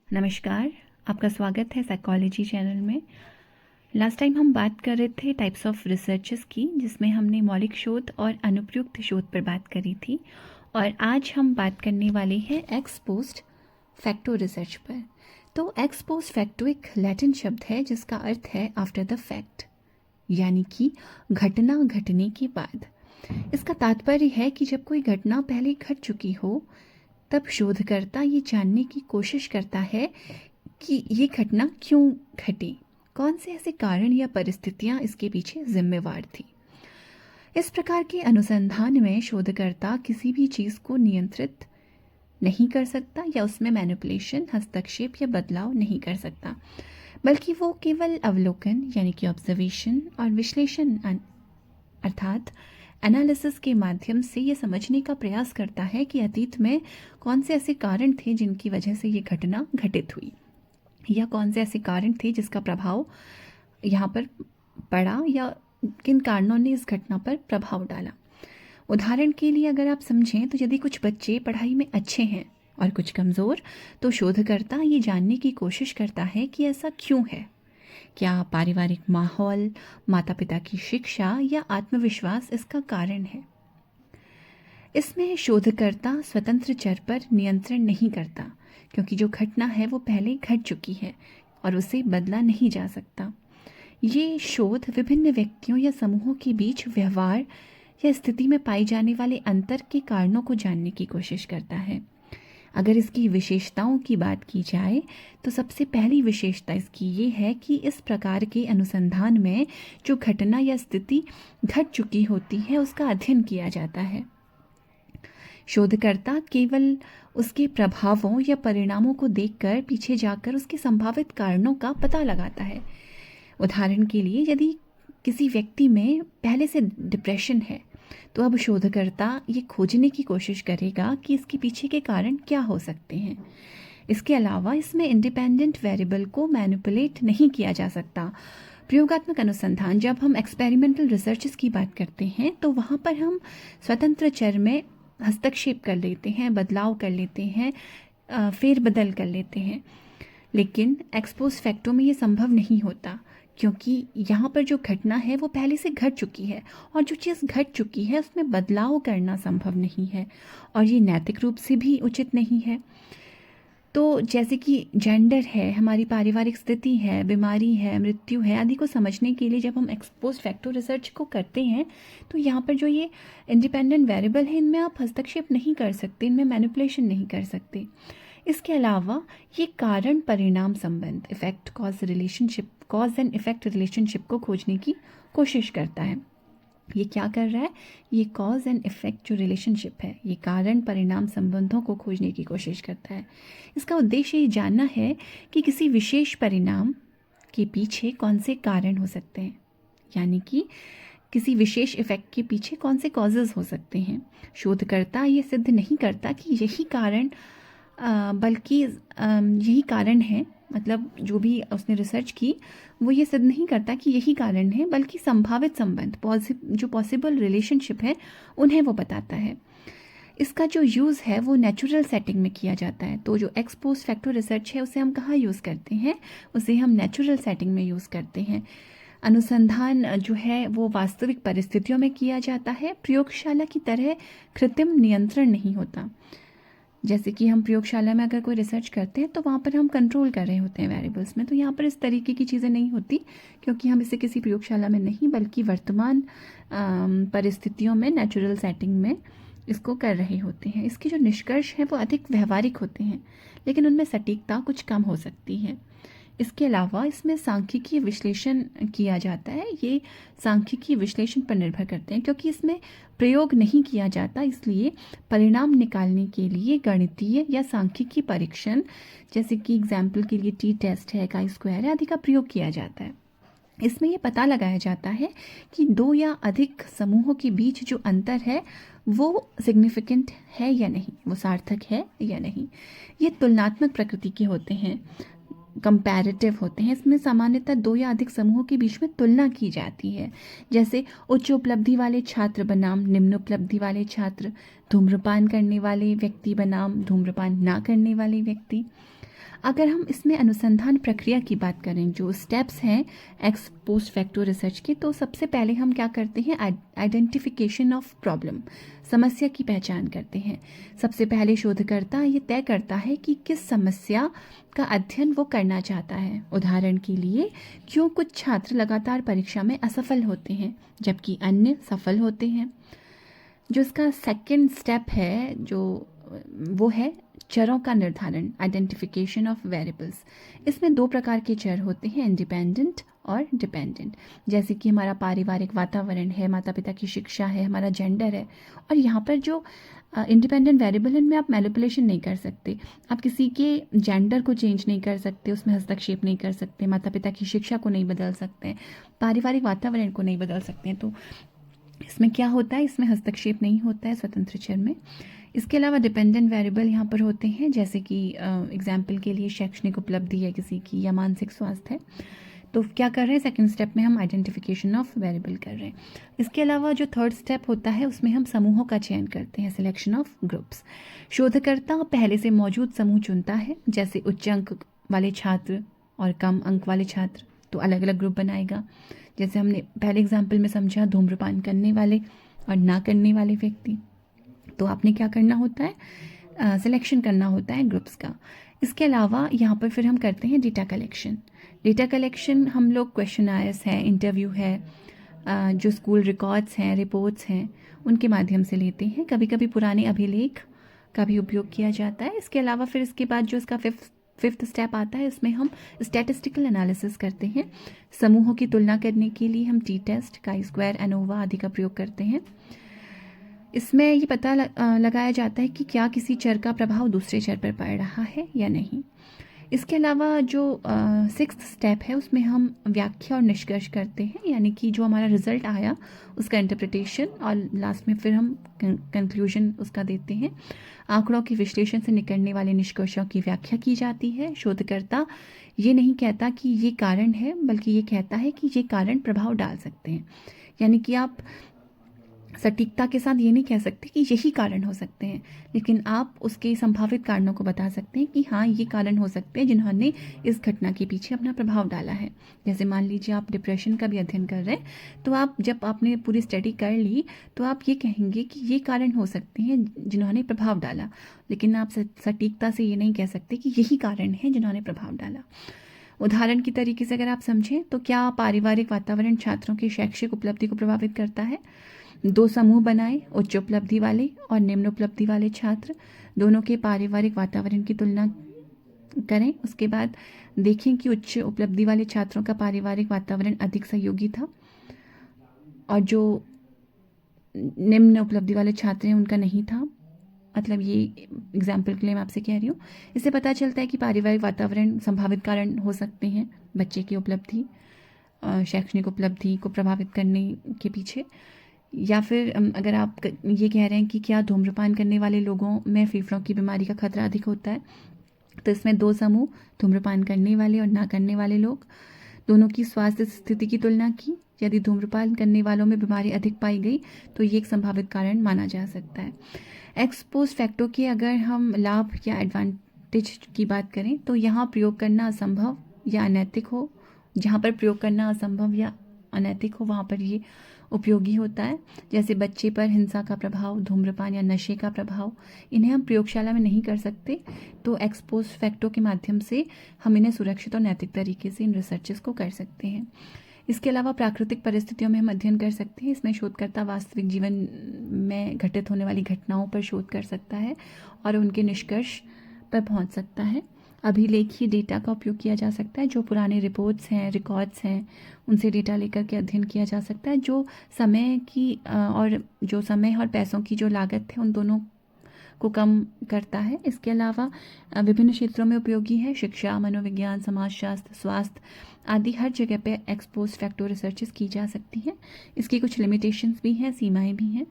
नमस्कार, आपका स्वागत है साइकोलॉजी चैनल में। लास्ट टाइम हम बात कर रहे थे टाइप्स ऑफ रिसर्चेस की, जिसमें हमने मौलिक शोध और अनुप्रयुक्त शोध पर बात करी थी। और आज हम बात करने वाले हैं एक्स पोस्ट फैक्टो रिसर्च पर। तो एक्स पोस्ट फैक्टो एक लैटिन शब्द है जिसका अर्थ है आफ्टर द फैक्ट, यानी कि घटना घटने के बाद। इसका तात्पर्य है कि जब कोई घटना पहले घट चुकी हो तब शोधकर्ता ये जानने की कोशिश करता है कि ये घटना क्यों घटी, कौन से ऐसे कारण या परिस्थितियां इसके पीछे जिम्मेवार थी। इस प्रकार के अनुसंधान में शोधकर्ता किसी भी चीज़ को नियंत्रित नहीं कर सकता या उसमें मैनिपुलेशन, हस्तक्षेप या बदलाव नहीं कर सकता, बल्कि वो केवल अवलोकन यानी कि ऑब्जर्वेशन और विश्लेषण अर्थात एनालिसिस के माध्यम से ये समझने का प्रयास करता है कि अतीत में कौन से ऐसे कारण थे जिनकी वजह से ये घटना घटित हुई, या कौन से ऐसे कारण थे जिसका प्रभाव यहाँ पर पड़ा, या किन कारणों ने इस घटना पर प्रभाव डाला। उदाहरण के लिए अगर आप समझें तो यदि कुछ बच्चे पढ़ाई में अच्छे हैं और कुछ कमज़ोर, तो शोधकर्ता ये जानने की कोशिश करता है कि ऐसा क्यों है। क्या पारिवारिक माहौल, माता पिता की शिक्षा या आत्मविश्वास इसका कारण है। इसमें शोधकर्ता स्वतंत्र चर पर नियंत्रण नहीं करता, क्योंकि जो घटना है वो पहले घट चुकी है और उसे बदला नहीं जा सकता। ये शोध विभिन्न व्यक्तियों या समूहों के बीच व्यवहार या स्थिति में पाए जाने वाले अंतर के कारणों को जानने की कोशिश करता है। अगर इसकी विशेषताओं की बात की जाए तो सबसे पहली विशेषता इसकी ये है कि इस प्रकार के अनुसंधान में जो घटना या स्थिति घट चुकी होती है उसका अध्ययन किया जाता है। शोधकर्ता केवल उसके प्रभावों या परिणामों को देखकर पीछे जाकर उसके संभावित कारणों का पता लगाता है। उदाहरण के लिए, यदि किसी व्यक्ति में पहले से डिप्रेशन है तो अब शोधकर्ता ये खोजने की कोशिश करेगा कि इसके पीछे के कारण क्या हो सकते हैं। इसके अलावा इसमें इंडिपेंडेंट वेरिएबल को मैनिपुलेट नहीं किया जा सकता। प्रयोगात्मक अनुसंधान, जब हम एक्सपेरिमेंटल रिसर्चेस की बात करते हैं तो वहाँ पर हम स्वतंत्र चर में हस्तक्षेप कर लेते हैं, बदलाव कर लेते हैं, फेरबदल कर लेते हैं। लेकिन एक्स पोस्ट फैक्टो में ये संभव नहीं होता, क्योंकि यहाँ पर जो घटना है वो पहले से घट चुकी है और जो चीज़ घट चुकी है उसमें बदलाव करना संभव नहीं है और ये नैतिक रूप से भी उचित नहीं है। तो जैसे कि जेंडर है, हमारी पारिवारिक स्थिति है, बीमारी है, मृत्यु है आदि को समझने के लिए जब हम एक्स पोस्ट फैक्टो रिसर्च को करते हैं तो यहाँ पर जो ये इंडिपेंडेंट वेरिएबल है इनमें आप हस्तक्षेप नहीं कर सकते, इनमें मैनिपुलेशन नहीं कर सकते। इसके अलावा ये कारण परिणाम संबंध, effect cause relationship, cause and effect relationship को खोजने की कोशिश करता है। ये क्या कर रहा है, ये कॉज एंड इफेक्ट जो रिलेशनशिप है, ये कारण परिणाम संबंधों को खोजने की कोशिश करता है। इसका उद्देश्य ये जानना है कि किसी विशेष परिणाम के पीछे कौन से कारण हो सकते हैं, यानी कि किसी विशेष इफेक्ट के पीछे कौन से कॉजेज हो सकते हैं। शोधकर्ता ये सिद्ध नहीं करता कि यही कारण बल्कि यही कारण है, मतलब जो भी उसने रिसर्च की वो ये सिद्ध नहीं करता कि यही कारण है, बल्कि संभावित संबंध, जो पॉसिबल रिलेशनशिप है उन्हें वो बताता है। इसका जो यूज़ है वो नेचुरल सेटिंग में किया जाता है। तो जो एक्स पोस्ट फैक्टो रिसर्च है उसे हम कहाँ यूज़ करते हैं, उसे हम नेचुरल सेटिंग में यूज़ करते हैं। अनुसंधान जो है वो वास्तविक परिस्थितियों में किया जाता है। प्रयोगशाला की तरह कृत्रिम नियंत्रण नहीं होता। जैसे कि हम प्रयोगशाला में अगर कोई रिसर्च करते हैं तो वहाँ पर हम कंट्रोल कर रहे होते हैं वेरिएबल्स में, तो यहाँ पर इस तरीके की चीज़ें नहीं होती, क्योंकि हम इसे किसी प्रयोगशाला में नहीं बल्कि वर्तमान परिस्थितियों में नेचुरल सेटिंग में इसको कर रहे होते हैं। इसके जो निष्कर्ष हैं वो अधिक व्यवहारिक होते हैं, लेकिन उनमें सटीकता कुछ कम हो सकती है। इसके अलावा इसमें सांख्यिकीय विश्लेषण किया जाता है। ये सांख्यिकीय विश्लेषण पर निर्भर करते हैं, क्योंकि इसमें प्रयोग नहीं किया जाता, इसलिए परिणाम निकालने के लिए गणितीय या सांख्यिकीय परीक्षण, जैसे कि एग्जाम्पल के लिए टी टेस्ट है, काई स्क्वायर है आदि का प्रयोग किया जाता है। इसमें ये पता लगाया जाता है कि दो या अधिक समूहों के बीच जो अंतर है वो सिग्निफिकेंट है या नहीं, वो सार्थक है या नहीं। ये तुलनात्मक प्रकृति के होते हैं, कंपैरेटिव होते हैं। इसमें सामान्यतः दो या अधिक समूहों के बीच में तुलना की जाती है, जैसे उच्च उपलब्धि वाले छात्र बनाम निम्न उपलब्धि वाले छात्र, धूम्रपान करने वाले व्यक्ति बनाम धूम्रपान ना करने वाले व्यक्ति। अगर हम इसमें अनुसंधान प्रक्रिया की बात करें, जो स्टेप्स हैं एक्स पोस्ट फैक्टो रिसर्च के, तो सबसे पहले हम क्या करते हैं, आइडेंटिफिकेशन ऑफ प्रॉब्लम, समस्या की पहचान करते हैं। सबसे पहले शोधकर्ता ये तय करता है कि किस समस्या का अध्ययन वो करना चाहता है। उदाहरण के लिए, क्यों कुछ छात्र लगातार परीक्षा में असफल होते हैं जबकि अन्य सफल होते हैं। जो इसका सेकंड स्टेप है वो है चरों का निर्धारण, आइडेंटिफिकेशन ऑफ वेरिएबल्स। इसमें दो प्रकार के चर होते हैं, इंडिपेंडेंट और डिपेंडेंट। जैसे कि हमारा पारिवारिक वातावरण है, माता पिता की शिक्षा है, हमारा जेंडर है। और यहाँ पर जो इंडिपेंडेंट वेरिएबल, इनमें आप मैनिपुलेशन नहीं कर सकते, आप किसी के जेंडर को चेंज नहीं कर सकते, उसमें हस्तक्षेप नहीं कर सकते, माता पिता की शिक्षा को नहीं बदल सकते, पारिवारिक वातावरण को नहीं बदल सकते। तो इसमें क्या होता है, इसमें हस्तक्षेप नहीं होता है स्वतंत्र चर में। इसके अलावा डिपेंडेंट वेरिएबल यहाँ पर होते हैं, जैसे कि एग्जाम्पल के लिए शैक्षणिक उपलब्धि है किसी की या मानसिक स्वास्थ्य है। तो क्या कर रहे हैं, सेकंड स्टेप में हम आइडेंटिफिकेशन ऑफ वेरिएबल कर रहे हैं। इसके अलावा जो थर्ड स्टेप होता है, उसमें हम समूहों का चयन करते हैं, सिलेक्शन ऑफ ग्रुप्स। शोधकर्ता पहले से मौजूद समूह चुनता है, जैसे उच्च अंक वाले छात्र और कम अंक वाले छात्र, तो अलग अलग ग्रुप बनाएगा। जैसे हमने पहले एग्जाम्पल में समझा, धूम्रपान करने वाले और ना करने वाले व्यक्ति। तो आपने क्या करना होता है, सिलेक्शन करना होता है ग्रुप्स का। इसके अलावा यहाँ पर फिर हम करते हैं डेटा कलेक्शन। डेटा कलेक्शन हम लोग क्वेश्चनायर्स है, इंटरव्यू है, जो स्कूल रिकॉर्ड्स हैं, रिपोर्ट्स हैं, उनके माध्यम से लेते हैं। कभी कभी पुराने अभिलेख का भी उपयोग किया जाता है। इसके अलावा फिर इसके बाद जो इसका फिफ्थ स्टेप आता है, उसमें हम स्टैटिस्टिकल एनालिसिस करते हैं। समूहों की तुलना करने के लिए हम T test, chi square, ANOVA आदि का प्रयोग करते हैं। इसमें ये पता लगाया जाता है कि क्या किसी चर का प्रभाव दूसरे चर पर पड़ रहा है या नहीं। इसके अलावा जो सिक्स्थ स्टेप है, उसमें हम व्याख्या और निष्कर्ष करते हैं, यानी कि जो हमारा रिजल्ट आया उसका इंटरप्रिटेशन, और लास्ट में फिर हम कंक्लूजन उसका देते हैं। आंकड़ों के विश्लेषण से निकलने वाले निष्कर्षों की व्याख्या की जाती है। शोधकर्ता ये नहीं कहता कि ये कारण है, बल्कि ये कहता है कि ये कारण प्रभाव डाल सकते हैं। यानी कि आप सटीकता के साथ ये नहीं कह सकते कि यही कारण हो सकते हैं, लेकिन आप उसके संभावित कारणों को बता सकते हैं कि हाँ, ये कारण हो सकते हैं जिन्होंने इस घटना के पीछे अपना प्रभाव डाला है। जैसे मान लीजिए आप डिप्रेशन का भी अध्ययन कर रहे हैं, तो आप जब आपने पूरी स्टडी कर ली तो आप ये कहेंगे कि ये कारण हो सकते हैं जिन्होंने प्रभाव डाला, लेकिन आप सटीकता से ये नहीं कह सकते कि यही कारण है जिन्होंने प्रभाव डाला। उदाहरण की तरीके से अगर आप समझें, तो क्या पारिवारिक वातावरण छात्रों की शैक्षिक उपलब्धि को प्रभावित करता है? दो समूह बनाए, उच्च उपलब्धि वाले और निम्न उपलब्धि वाले छात्र, दोनों के पारिवारिक वातावरण की तुलना करें। उसके बाद देखें कि उच्च उपलब्धि वाले छात्रों का पारिवारिक वातावरण अधिक सहयोगी था और जो निम्न उपलब्धि वाले छात्र हैं उनका नहीं था। मतलब ये एग्जाम्पल के लिए मैं आपसे कह रही हूँ। इससे पता चलता है कि पारिवारिक वातावरण संभावित कारण हो सकते हैं बच्चे की उपलब्धि, शैक्षणिक उपलब्धि को प्रभावित करने के पीछे। या फिर अगर आप ये कह रहे हैं कि क्या धूम्रपान करने वाले लोगों में फेफड़ों की बीमारी का खतरा अधिक होता है, तो इसमें दो समूह, धूम्रपान करने वाले और ना करने वाले लोग, दोनों की स्वास्थ्य स्थिति की तुलना की। यदि धूम्रपान करने वालों में बीमारी अधिक पाई गई तो ये एक संभावित कारण माना जा सकता है। एक्स पोस्ट फैक्टो के अगर हम लाभ या एडवांटेज की बात करें, तो यहाँ प्रयोग करना असंभव या अनैतिक हो, जहाँ पर प्रयोग करना असंभव या अनैतिक हो वहाँ पर ये उपयोगी होता है। जैसे बच्चे पर हिंसा का प्रभाव, धूम्रपान या नशे का प्रभाव, इन्हें हम प्रयोगशाला में नहीं कर सकते, तो एक्स पोस्ट फैक्टो के माध्यम से हम इन्हें सुरक्षित और नैतिक तरीके से इन रिसर्चेस को कर सकते हैं। इसके अलावा प्राकृतिक परिस्थितियों में हम अध्ययन कर सकते हैं। इसमें शोधकर्ता वास्तविक जीवन में घटित होने वाली घटनाओं पर शोध कर सकता है और उनके निष्कर्ष पर पहुंच सकता है। अभिलेखीय डेटा का उपयोग किया जा सकता है, जो पुराने रिपोर्ट्स हैं, रिकॉर्ड्स हैं, उनसे डेटा लेकर के अध्ययन किया जा सकता है, जो समय और पैसों की जो लागत है उन दोनों को कम करता है। इसके अलावा विभिन्न क्षेत्रों में उपयोगी है, शिक्षा, मनोविज्ञान, समाजशास्त्र, स्वास्थ्य आदि हर जगह पे एक्स पोस्ट फैक्टो रिसर्चेस की जा सकती हैं। इसकी कुछ लिमिटेशंस भी हैं, सीमाएं भी हैं।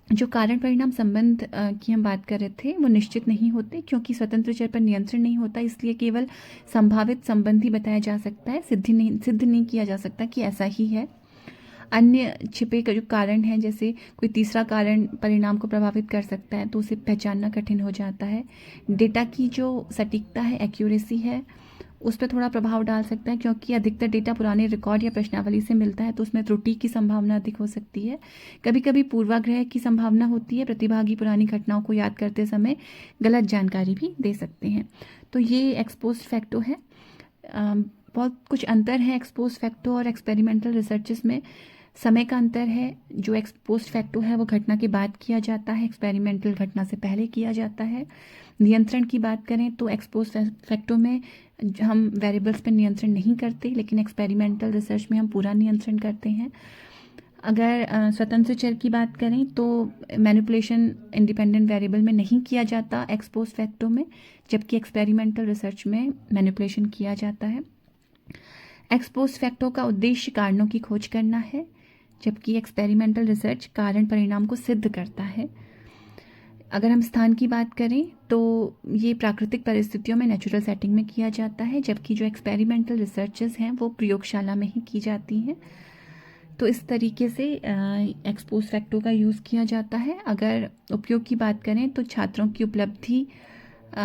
जो कारण परिणाम संबंध की हम बात कर रहे थे वो निश्चित नहीं होते, क्योंकि स्वतंत्र चर पर नियंत्रण नहीं होता, इसलिए केवल संभावित संबंध ही बताया जा सकता है, सिद्ध नहीं किया जा सकता कि ऐसा ही है। अन्य छिपे का जो कारण है, जैसे कोई तीसरा कारण परिणाम को प्रभावित कर सकता है, तो उसे पहचानना कठिन हो जाता है। डेटा की जो सटीकता है, एक्यूरेसी है, उस पर थोड़ा प्रभाव डाल सकता है, क्योंकि अधिकतर डेटा पुराने रिकॉर्ड या प्रश्नावली से मिलता है, तो उसमें त्रुटि की संभावना अधिक हो सकती है। कभी कभी पूर्वाग्रह की संभावना होती है, प्रतिभागी पुरानी घटनाओं को याद करते समय गलत जानकारी भी दे सकते हैं। तो ये एक्सपोज्ड फैक्टो है। बहुत कुछ अंतर है एक्सपोज्ड फैक्टो और एक्सपेरिमेंटल रिसर्चेस में। समय का अंतर है। जो एक्सपोज्ड फैक्टो है वो घटना के बाद किया जाता है, एक्सपेरिमेंटल घटना से पहले किया जाता है। नियंत्रण की बात करें तो एक्सपोज्ड फैक्टो में हम वेरिएबल्स पर नियंत्रण नहीं करते, लेकिन एक्सपेरिमेंटल रिसर्च में हम पूरा नियंत्रण करते हैं। अगर स्वतंत्र चर की बात करें तो मैनिपुलेशन इंडिपेंडेंट वेरिएबल में नहीं किया जाता एक्सपोज्ड फैक्टो में, जबकि एक्सपेरिमेंटल रिसर्च में मैनिपुलेशन किया जाता है। एक्सपोज्ड फैक्टो का उद्देश्य कारणों की खोज करना है, जबकि एक्सपेरिमेंटल रिसर्च कारण परिणाम को सिद्ध करता है। अगर हम स्थान की बात करें तो ये प्राकृतिक परिस्थितियों में नेचुरल सेटिंग में किया जाता है, जबकि जो एक्सपेरिमेंटल रिसर्चेस हैं वो प्रयोगशाला में ही की जाती हैं। तो इस तरीके से एक्सपोज्ड फैक्टो का यूज़ किया जाता है। अगर उपयोग की बात करें तो छात्रों की उपलब्धि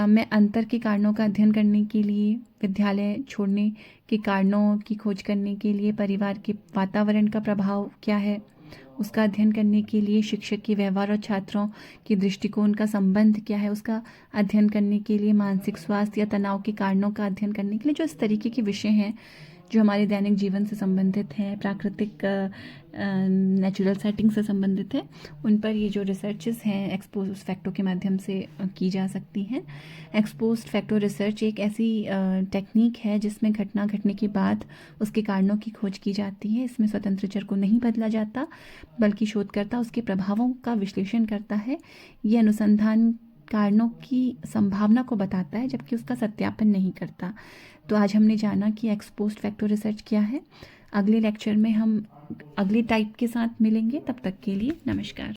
में अंतर के कारणों का अध्ययन करने के लिए, विद्यालय छोड़ने के कारणों की खोज करने के लिए, परिवार के वातावरण का प्रभाव क्या है उसका अध्ययन करने के लिए, शिक्षक के व्यवहार और छात्रों के दृष्टिकोण का संबंध क्या है उसका अध्ययन करने के लिए, मानसिक स्वास्थ्य या तनाव के कारणों का अध्ययन करने के लिए, जो इस तरीके के विषय हैं जो हमारे दैनिक जीवन से संबंधित हैं, प्राकृतिक नेचुरल सेटिंग से संबंधित है, उन पर ये जो रिसर्चेस हैं एक्सपोज्ड फैक्टो के माध्यम से की जा सकती हैं। एक्सपोज्ड फैक्टो रिसर्च एक ऐसी टेक्निक है जिसमें घटना घटने के बाद उसके कारणों की खोज की जाती है। इसमें स्वतंत्र चर को नहीं बदला जाता, बल्कि शोधकर्ता उसके प्रभावों का विश्लेषण करता है। ये अनुसंधान कारणों की संभावना को बताता है, जबकि उसका सत्यापन नहीं करता। तो आज हमने जाना कि एक्सपोज्ड फैक्टो रिसर्च क्या है। अगले लेक्चर में हम अगले टाइप के साथ मिलेंगे। तब तक के लिए नमस्कार।